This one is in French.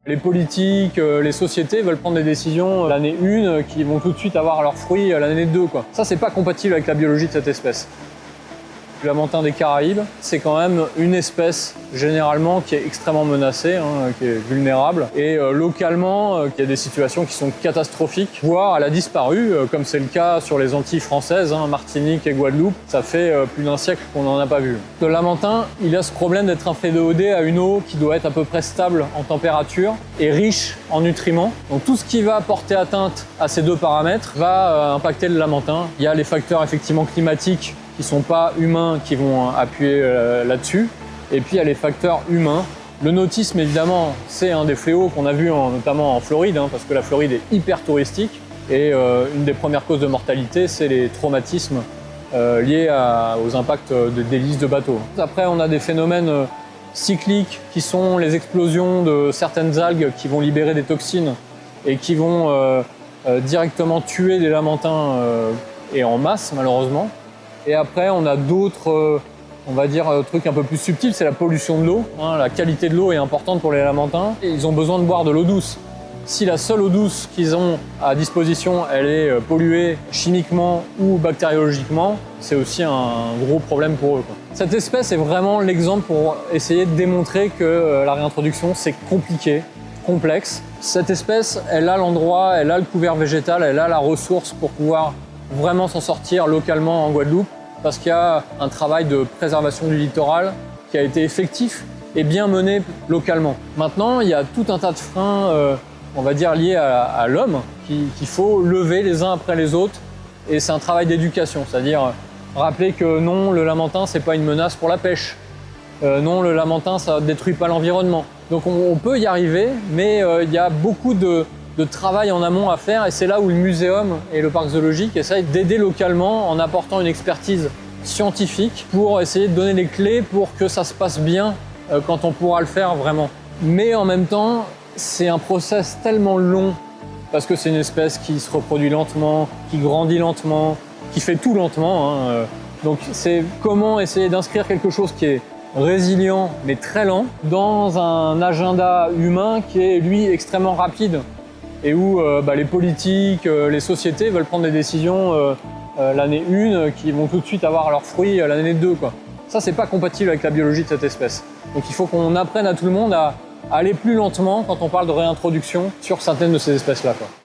Les politiques, les sociétés veulent prendre des décisions l'année 1 qui vont tout de suite avoir leurs fruits l'année 2, quoi. Ça, c'est pas compatible avec la biologie de cette espèce. Le lamantin des Caraïbes, c'est quand même une espèce généralement qui est extrêmement menacée, qui est vulnérable. Et localement, il y a des situations qui sont catastrophiques, voire elle a disparu, comme c'est le cas sur les Antilles françaises, Martinique et Guadeloupe. Ça fait plus d'un siècle qu'on n'en a pas vu. Le lamantin, il a ce problème d'être inféodé à une eau qui doit être à peu près stable en température et riche en nutriments. Donc tout ce qui va porter atteinte à ces deux paramètres va impacter le lamantin. Il y a les facteurs effectivement climatiques qui ne sont pas humains qui vont appuyer là-dessus. Et puis il y a les facteurs humains. Le nautisme, évidemment, c'est un des fléaux qu'on a vu notamment en Floride, parce que la Floride est hyper touristique. Et une des premières causes de mortalité, c'est les traumatismes liés aux impacts d'hélices de bateaux. Après, on a des phénomènes cycliques qui sont les explosions de certaines algues qui vont libérer des toxines et qui vont directement tuer des lamantins et en masse, malheureusement. Et après, on a d'autres, on va dire, trucs un peu plus subtils, c'est la pollution de l'eau. La qualité de l'eau est importante pour les lamantins. Et ils ont besoin de boire de l'eau douce. Si la seule eau douce qu'ils ont à disposition, elle est polluée chimiquement ou bactériologiquement, c'est aussi un gros problème pour eux, quoi. Cette espèce est vraiment l'exemple pour essayer de démontrer que la réintroduction, c'est compliqué, complexe. Cette espèce, elle a l'endroit, elle a le couvert végétal, elle a la ressource pour pouvoir vraiment s'en sortir localement en Guadeloupe, parce qu'il y a un travail de préservation du littoral qui a été effectif et bien mené localement. Maintenant, il y a tout un tas de freins, on va dire, liés à l'homme qu'il faut lever les uns après les autres, et c'est un travail d'éducation, c'est-à-dire rappeler que non, le lamantin, c'est pas une menace pour la pêche. Non, le lamantin, ça détruit pas l'environnement. Donc on peut y arriver, mais il y a beaucoup de travail en amont à faire, et c'est là où le muséum et le parc zoologique essayent d'aider localement en apportant une expertise scientifique pour essayer de donner les clés pour que ça se passe bien quand on pourra le faire vraiment. Mais en même temps, c'est un process tellement long, parce que c'est une espèce qui se reproduit lentement, qui grandit lentement, qui fait tout lentement. Donc c'est comment essayer d'inscrire quelque chose qui est résilient mais très lent dans un agenda humain qui est lui extrêmement rapide, et où les politiques, les sociétés veulent prendre des décisions l'année 1 qui vont tout de suite avoir leurs fruits l'année 2, quoi. Ça, c'est pas compatible avec la biologie de cette espèce. Donc il faut qu'on apprenne à tout le monde à aller plus lentement quand on parle de réintroduction sur certaines de ces espèces-là, quoi.